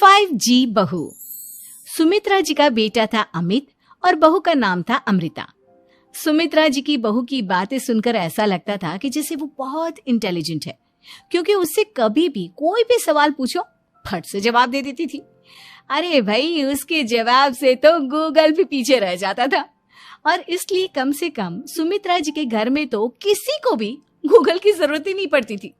5G बहू। सुमित्रा जी का बेटा था अमित और बहू का नाम था अमृता। सुमित्रा जी की बहू की बातें सुनकर ऐसा लगता था कि जैसे वो बहुत इंटेलिजेंट है, क्योंकि उससे कभी भी कोई भी सवाल पूछो फट से जवाब दे देती थी। अरे भाई, उसके जवाब से तो गूगल भी पीछे रह जाता था। और इसलिए कम से कम सुमित्रा जी के घर में तो किसी को भी गूगल की जरूरत ही नहीं पड़ती थी।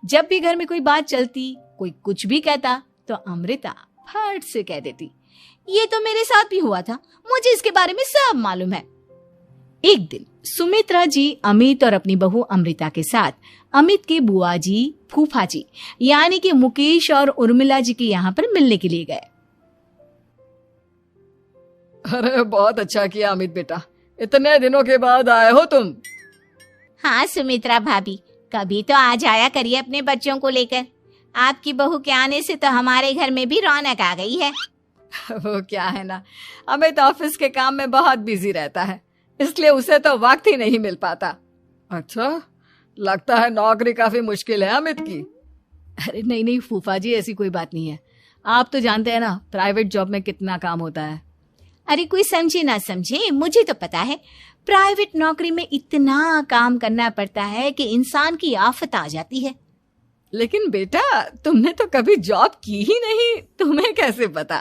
जब भी घर में कोई बात चलती, कोई कुछ भी कहता, तो अमृता फट से कह देती, ये तो मेरे साथ भी हुआ था, मुझे इसके बारे में सब मालूम है। एक दिन सुमित्रा जी अमित और अपनी बहू अमृता के साथ अमित के बुआ जी, फूफा जी यानी कि मुकेश और उर्मिला जी के यहाँ पर मिलने के लिए गए। अरे बहुत अच्छा किया अमित बेटा, इतने दिनों के बाद आए हो तुम। हाँ सुमित्रा भाभी, कभी तो आ जाया करिए अपने बच्चों को लेकर। आपकी बहू के आने से तो हमारे घर में भी रौनक आ गई है। वो क्या है ना, अमित ऑफिस के काम में बहुत बिजी रहता है, इसलिए उसे तो वक्त ही नहीं मिल पाता। अच्छा, लगता है नौकरी काफी मुश्किल है अमित की। अरे नहीं फूफा जी, ऐसी कोई बात नहीं है। आप तो जानते हैं ना प्राइवेट जॉब में कितना काम होता है। अरे कोई समझे ना समझे, मुझे तो पता है प्राइवेट नौकरी में इतना काम करना पड़ता है कि इंसान की आफत आ जाती है। लेकिन बेटा, तुमने तो कभी जॉब की ही नहीं, तुम्हें कैसे पता?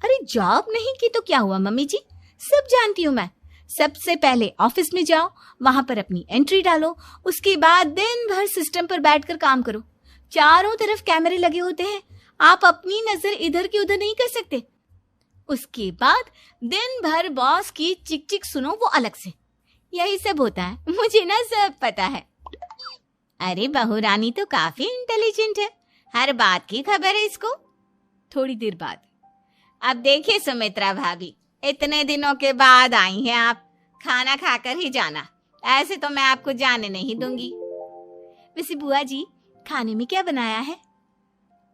अरे जॉब नहीं की तो क्या हुआ मम्मी जी, सब जानती हूँ मैं। सबसे पहले ऑफिस में जाओ, वहां पर अपनी एंट्री डालो, उसके बाद दिन भर सिस्टम पर बैठकर काम करो। चारों तरफ कैमरे लगे होते हैं, आप अपनी नजर इधर की उधर नहीं कर सकते। उसके बाद दिन भर बॉस की चिक चिक सुनो, वो अलग से। यही सब होता है, मुझे ना सब पता है। अरे बहू रानी तो काफी इंटेलिजेंट है, हर बात की खबर है इसको। थोड़ी देर बाद, अब देखिए सुमित्रा भाभी, इतने दिनों के बाद आई हैं आप, खाना खाकर ही जाना, ऐसे तो मैं आपको जाने नहीं दूंगी। वैसे बुआ जी, खाने में क्या बनाया है?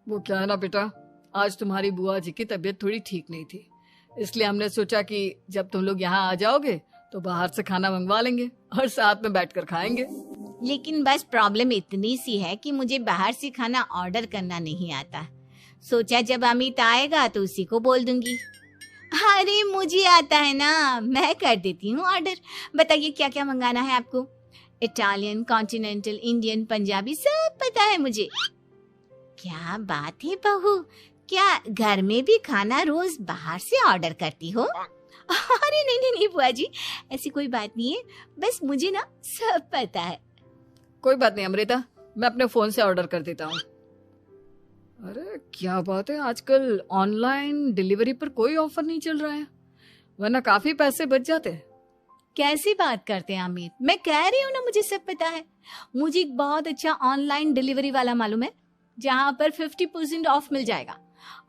वो क्या है ना बेटा, आज तुम्हारी बुआ जी की तबीयत थोड़ी ठीक नहीं थी, इसलिए हमने सोचा कि जब तुम लोग यहाँ आ जाओगे तो बाहर से खाना मंगवा लेंगे और साथ में बैठकर खाएंगे। लेकिन बस प्रॉब्लम इतनी सी है कि मुझे बाहर से खाना ऑर्डर करना नहीं आता। सोचा जब अमित आएगा तो उसी को बोल दूंगी। अरे मुझे आता है ना, मैं कर देती हूँ ऑर्डर। बताइए क्या क्या मंगाना है आपको? इटालियन, कॉन्टिनेंटल, इंडियन, पंजाबी, सब पता है मुझे। क्या बात है बहू, क्या घर में भी खाना रोज बाहर से ऑर्डर करती हो? अरे नहीं बुआ जी, ऐसी कोई बात नहीं है, बस मुझे ना सब पता है। कोई बात नहीं अमृता, मैं अपने फोन से ऑर्डर कर देता हूँ। अरे क्या बात है, आजकल ऑनलाइन डिलीवरी पर कोई ऑफर नहीं चल रहा है, वरना काफी पैसे बच जाते हैं। कैसी बात करते हैं अमित, मैं कह रही हूँ ना मुझे सब पता है। मुझे एक बहुत अच्छा ऑनलाइन डिलीवरी वाला मालूम है, जहाँ पर 50% ऑफ मिल जाएगा।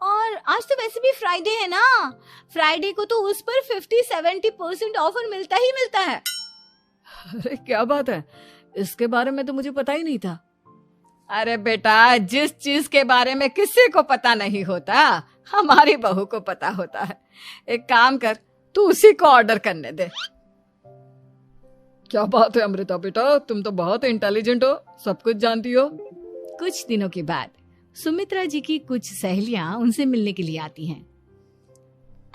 और आज तो वैसे भी फ्राइडे है ना, फ्राइडे को तो उस पर 50-70% ऑफर मिलता ही मिलता है। अरे क्या बात है, इसके बारे में तो मुझे पता ही नहीं था। अरे बेटा, जिस चीज के बारे में किसी को पता नहीं होता, हमारी बहू को पता होता है। एक काम कर, तू उसी को ऑर्डर करने दे। क्या बात है अमृता बेटा, तुम तो बहुत इंटेलिजेंट हो, सब कुछ जानती हो। कुछ दिनों के बाद सुमित्रा जी की कुछ सहेलियां उनसे मिलने के लिए आती हैं।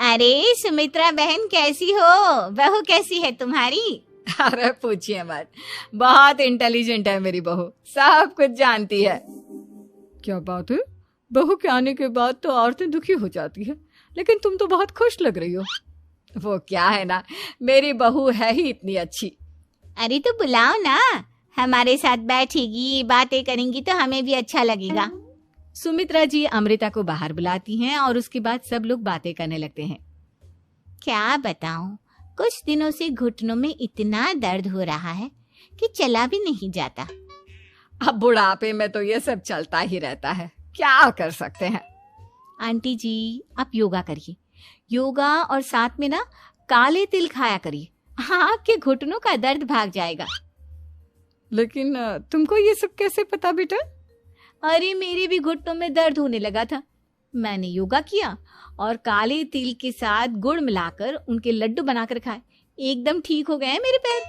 अरे सुमित्रा बहन कैसी हो, बहू कैसी है तुम्हारी? अरे पूछिए मत, बहुत इंटेलिजेंट है मेरी बहू, सब कुछ जानती है। क्या बात है, बहू के आने के बाद तो औरतें दुखी हो जाती है, लेकिन तुम तो बहुत खुश लग रही हो। वो क्या है ना, मेरी बहू है ही इतनी अच्छी। अरे तो बुलाओ ना, हमारे साथ बैठेगी, बातें करेंगी तो हमें भी अच्छा लगेगा। सुमित्रा जी अमृता को बाहर बुलाती हैं और उसके बाद सब लोग बातें करने लगते हैं। क्या बताऊं, कुछ दिनों से घुटनों में इतना दर्द हो रहा है कि चला भी नहीं जाता। अब बुढ़ापे में तो ये सब चलता ही रहता है, क्या कर सकते हैं। आंटी जी, आप योगा करिए, योगा और साथ में ना काले तिल खाया करिए, आपके घुटनों का दर्द भाग जाएगा। लेकिन तुमको ये सब कैसे पता बेटा? अरे मेरे भी घुटनों में दर्द होने लगा था, मैंने योगा किया और काले तिल के साथ गुड़ मिलाकर उनके लड्डू बनाकर खाए, एकदम ठीक हो गए हैं मेरे पैर।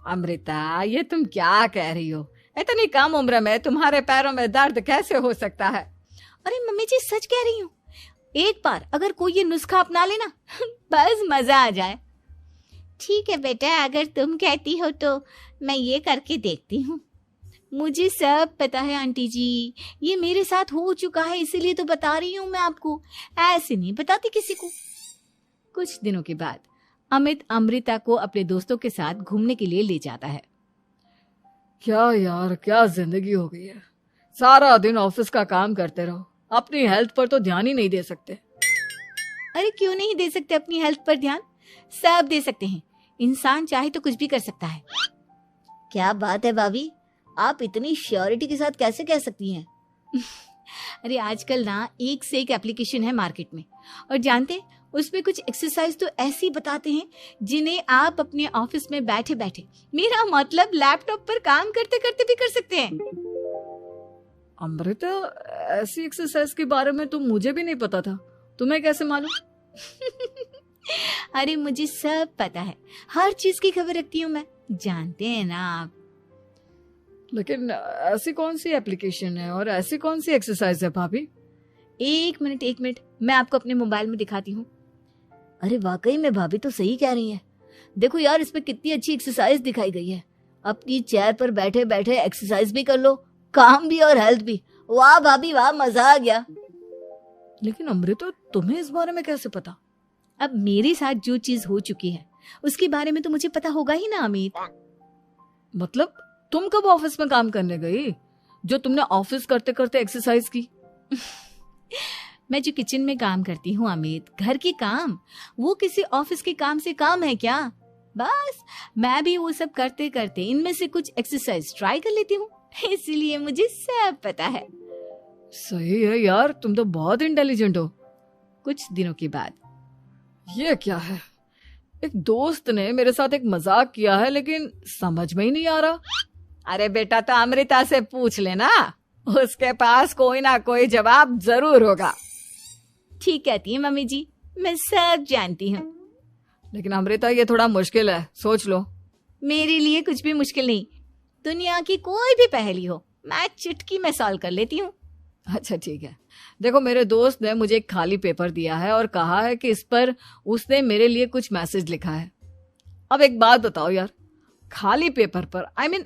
अमृता, ये तुम क्या कह रही हो? इतनी कम उम्र में तुम्हारे पैरों में दर्द कैसे हो सकता है? अरे मम्मी जी सच कह रही हूँ, एक बार अगर कोई ये नुस्खा अपना लेना बस मजा आ जाए। ठीक है बेटा, अगर तुम कहती हो तो मैं ये करके देखती हूँ। मुझे सब पता है आंटी जी, ये मेरे साथ हो चुका है, इसीलिए तो बता रही हूँ मैं आपको, ऐसे नहीं बताती किसी को। कुछ दिनों के बाद अमित अमृता को अपने दोस्तों के साथ घूमने के लिए ले जाता है। क्या यार, क्या जिंदगी हो गई है। सारा दिन ऑफिस का काम करते रहो, अपनी हेल्थ पर तो ध्यान ही नहीं दे सकते। अरे क्यों नहीं दे सकते अपनी हेल्थ पर ध्यान, सब दे सकते हैं। इंसान चाहे तो कुछ भी कर सकता है। क्या बात है भाभी, आप इतनी श्योरिटी के साथ कैसे कह सकती हैं? अरे आजकल ना एक से एक एप्लीकेशन है मार्केट में, और जानते उसमें कुछ एक्सरसाइज तो ऐसी बताते हैं जिन्हें आप अपने ऑफिस में बैठे बैठे, मेरा मतलब लैपटॉप पर काम करते करते भी कर सकते हैं। अमृता, ऐसी एक्सरसाइज के बारे में तो मुझे भी नहीं पता था, तुम्हें कैसे मालूम? अरे मुझे सब पता है, हर चीज की खबर रखती हूँ मैं, जानते हैं ना आप। लेकिन ऐसी कौन सी एप्लीकेशन है और ऐसी कौन सी एक्सरसाइज है भाभी? एक मिनट, मैं आपको अपने मोबाइल में दिखाती हूँ। अरे वाकई में भाभी तो सही कह रही हैं। देखो यार, इसमें कितनी अच्छी एक्सरसाइज दिखाई गई है। अपनी चेयर पर बैठे बैठे एक्सरसाइज भी कर लो, काम भी और हेल्थ भी। वाह भाभी वाह, मजा आ गया। लेकिन अमृता, तुम्हें इस बारे में कैसे पता? अब मेरे साथ जो चीज हो चुकी है उसके बारे में तो मुझे पता होगा ही ना अमित। मतलब तुम कब ऑफिस में काम करने गई जो तुमने ऑफिस करते करते एक्सरसाइज की? मैं जो किचन में काम करती हूँ अमित, घर के काम, वो किसी ऑफिस के काम से काम है क्या? बस मैं भी वो सब करते करते इनमें से कुछ एक्सरसाइज ट्राई कर लेती हूँ, इसीलिए मुझे सब पता है। सही है यार, तुम तो बहुत इंटेलिजेंट हो। कुछ दिनों के बाद, ये क्या है, एक दोस्त ने मेरे साथ एक मजाक किया है लेकिन समझ में ही नहीं आ रहा। अरे बेटा, तो अमृता से पूछ लेना, उसके पास कोई ना कोई जवाब जरूर होगा। ठीक कहती है मम्मी जी, मैं सब जानती हूँ। लेकिन अमृता, ये थोड़ा मुश्किल है, सोच लो। मेरे लिए कुछ भी मुश्किल नहीं, दुनिया की कोई भी पहेली हो मैं चुटकी में सॉल्व कर लेती हूँ। अच्छा ठीक है, देखो मेरे दोस्त ने मुझे एक खाली पेपर दिया है और कहा है कि इस पर उसने मेरे लिए कुछ मैसेज लिखा है। अब एक बात बताओ यार, खाली पेपर पर, आई मीन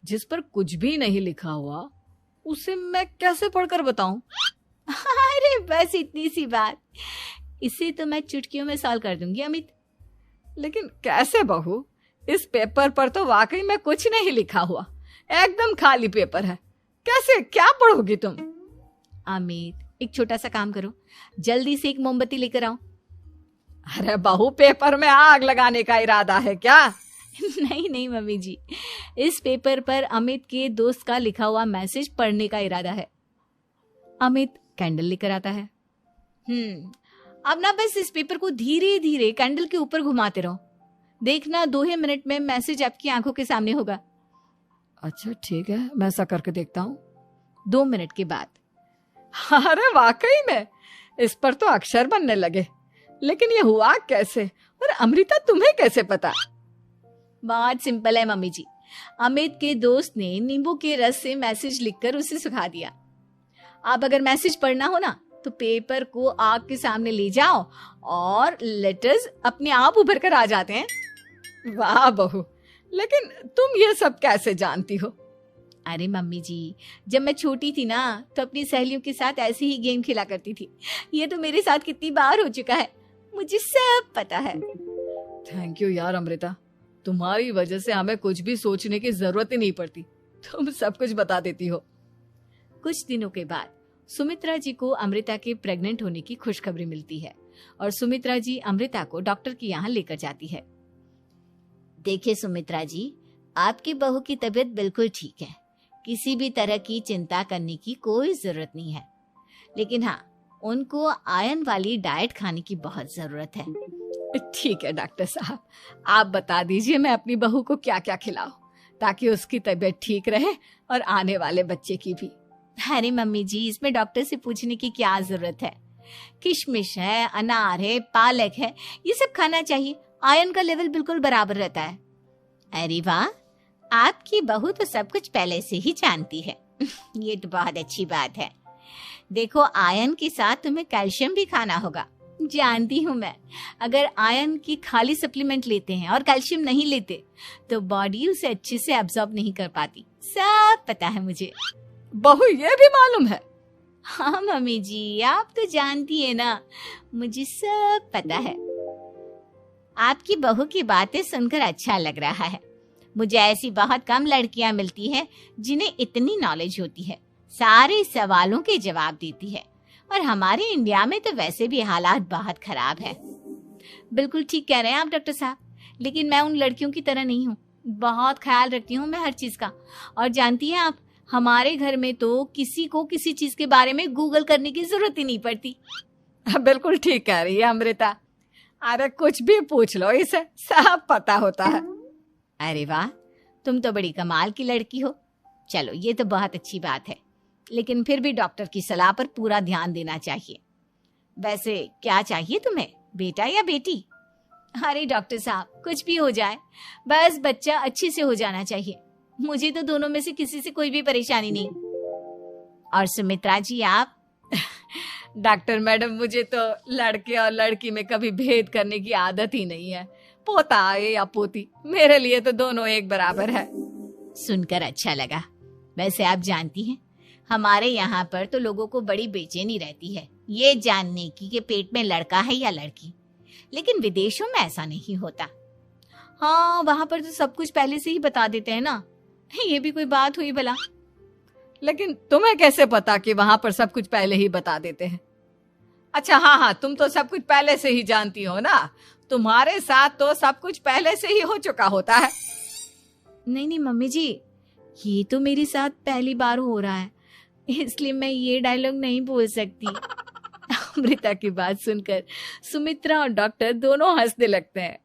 जिस पर कुछ भी नहीं लिखा हुआ, उसे मैं कैसे पढ़कर बताऊं? अरे बस इतनी सी बात, इसे तो मैं चुटकियों में सॉल्व कर दूंगी अमित। लेकिन कैसे बहू, इस पेपर पर तो वाकई में कुछ नहीं लिखा हुआ, एकदम खाली पेपर है, कैसे, क्या पढ़ोगी तुम? अमित, एक छोटा सा काम करो, जल्दी से एक मोमबत्ती लेकर आओ। अरे बहू, पेपर में आग लगाने का इरादा है क्या? नहीं मम्मी जी, इस पेपर पर अमित के दोस्त का लिखा हुआ मैसेज पढ़ने का इरादा है। अमित कैंडल लेकर आता है। अब ना बस इस पेपर को धीरे धीरे कैंडल के ऊपर घुमाते रहो, देखना 2 ही मिनट में मैसेज आपकी आंखों के सामने होगा। अच्छा ठीक है, मैं ऐसा करके देखता हूँ। 2 मिनट के बाद, अरे वाकई में इस पर तो अक्षर बनने लगे, लेकिन ये हुआ कैसे? और अमृता, तुम्हें कैसे पता? बहुत सिंपल है मम्मी जी, अमित के दोस्त ने नींबू के रस से मैसेज लिखकर उसे सुखा दिया। आप अगर मैसेज पढ़ना हो ना तो पेपर को आग के सामने ले जाओ और लेटर्स अपने आप उभर कर आ जाते हैं। वाह बहू, लेकिन तुम ये सब कैसे जानती हो? अरे मम्मी जी, जब मैं छोटी थी ना तो अपनी सहेलियों के साथ ऐसे ही गेम खेला करती थी। ये तो मेरे साथ कितनी बार हो चुका है, मुझे सब पता है। थैंक यू यार अमृता, तुम्हारी वजह से हमें कुछ भी सोचने की जरूरत ही नहीं पड़ती, तुम सब कुछ बता देती हो। कुछ दिनों के बाद सुमित्रा जी को अमृता के प्रेग्नेंट होने की खुशखबरी मिलती है और सुमित्रा जी अमृता को डॉक्टर के यहाँ लेकर जाती है। देखिए सुमित्रा जी, आपकी बहू की तबीयत बिल्कुल ठीक है, किसी भी तरह की चिंता करने की कोई जरूरत नहीं है, लेकिन हाँ, उनको आयरन वाली डाइट खाने की बहुत जरूरत है। ठीक है डॉक्टर साहब, आप बता दीजिए मैं अपनी बहू को क्या क्या खिलाऊं ताकि उसकी तबीयत ठीक रहे और आने वाले बच्चे की भी। अरे मम्मी जी, इसमें डॉक्टर से पूछने की क्या जरूरत है, किशमिश है, अनार है, पालक है, ये सब खाना चाहिए, आयरन का लेवल बिल्कुल बराबर रहता है। अरे वाह, आपकी बहू तो सब कुछ पहले से ही जानती है। ये तो बहुत अच्छी बात है। देखो, आयरन के साथ तुम्हें कैल्शियम भी खाना होगा। जानती हूँ मैं, अगर आयरन की खाली सप्लीमेंट लेते हैं और कैल्शियम नहीं लेते तो बॉडी उसे अच्छे से एब्जॉर्ब नहीं कर पाती। सब पता है मुझे। बहू ये भी मालूम है? हाँ मम्मी जी, आप तो जानती है ना, मुझे सब पता है। आपकी बहू की बातें सुनकर अच्छा लग रहा है। मुझे ऐसी बहुत कम लड़कियां मिलती हैं जिन्हें इतनी नॉलेज होती है, सारे सवालों के जवाब देती है। और हमारे इंडिया में तो वैसे भी हालात बहुत खराब है। बिल्कुल ठीक कह रहे हैं आप डॉक्टर साहब, लेकिन मैं उन लड़कियों की तरह नहीं हूँ। बहुत ख्याल रखती हूँ मैं हर चीज का। और जानती हैं आप, हमारे घर में तो किसी को किसी चीज के बारे में गूगल करने की जरूरत ही नहीं पड़ती। बिल्कुल ठीक कह रही है अमृता। अरे कुछ भी पूछ लो, इसे सब पता होता है। अरे वाह, तुम तो बड़ी कमाल की लड़की हो। चलो, ये तो बहुत अच्छी बात है, लेकिन फिर भी डॉक्टर की सलाह पर पूरा ध्यान देना चाहिए। वैसे क्या चाहिए तुम्हें, बेटा या बेटी? अरे डॉक्टर साहब, कुछ भी हो जाए, बस बच्चा अच्छे से हो जाना चाहिए। मुझे तो दोनों में से किसी से कोई भी परेशानी नहीं। और सुमित्रा जी, आप? डॉक्टर मैडम, मुझे तो लड़के और लड़की में कभी भेद करने की आदत ही नहीं है। पोता आए या पोती, मेरे लिए तो दोनों एक बराबर है। सुनकर अच्छा लगा। वैसे आप जानती हैं, हमारे यहाँ पर तो लोगों को बड़ी बेचैनी रहती है ये जानने की कि पेट में लड़का है या लड़की, लेकिन विदेशों में ऐसा नहीं होता। हाँ, वहां पर तो सब कुछ पहले से ही बता देते हैं ना। ये भी कोई बात हुई भला? लेकिन तुम्हें कैसे पता कि वहां पर सब कुछ पहले ही बता देते हैं? अच्छा हाँ, तुम तो सब कुछ पहले से ही जानती हो ना। तुम्हारे साथ तो सब कुछ पहले से ही हो चुका होता है। नहीं मम्मी जी, ये तो मेरे साथ पहली बार हो रहा है, इसलिए मैं ये डायलॉग नहीं बोल सकती। अमृता की बात सुनकर सुमित्रा और डॉक्टर दोनों हंसने लगते हैं।